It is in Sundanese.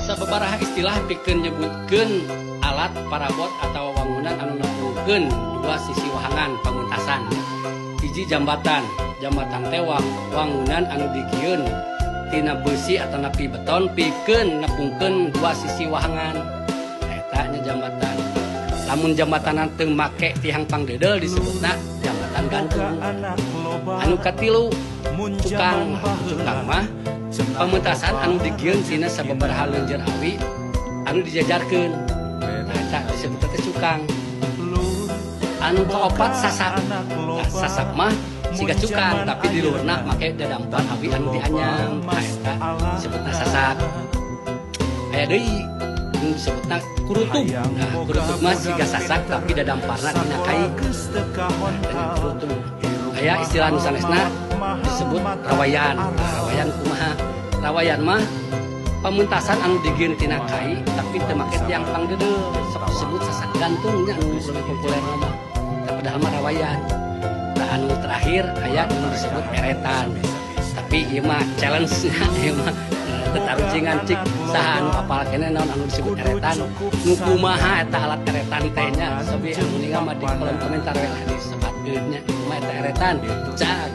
Sababaraha istilah pikeun nyebutkeun alat parabot atau wangunan anu nepungkeun dua sisi wahangan pamentasan. Hiji jambatan teh wangunan anu digieun tina besi atau napi beton pikeun nepungkeun dua sisi wahangan. Eta nya jambatan. Lamun jambatanan teu make tihang pangdeudel disebutna jambatan gantung. Anu katilu cukang mah pamentasan anu digieun tina sababaraha leunjeur awi anu dijajarkeun. Eta disebut teh cukang. Anu kaopat sasak. Sasak mah siga cukang tapi di luarna make dadampar awi anu dianyam. Eta disebutna sasak. Aya deui anu disebutna kurutug. Nah, kurutug mah siga sasak tapi dadamparna tina kai. Kurutug. Aya istilah nu sanesna disebut rawayan. Rawayan kumaha? Rawayan mah pamentasan anu digieun tina kai tapi teu make tiang pangdeudeu sok disebut sasak gantung nya anu lebih populer mah. Padahal mah rawayan. Nah, anu terakhir aya anu disebut eretan. Tapi ieu mah challenge-nya ieu mah tetarucingan cik saha anu apal keneh naon anu disebut eretan. Nu kumaha eta alat eretan teh nya? Sobi anu ningal mah di kolom komentar we lah disebatkeun nya. Kumaha eta eretan? Cak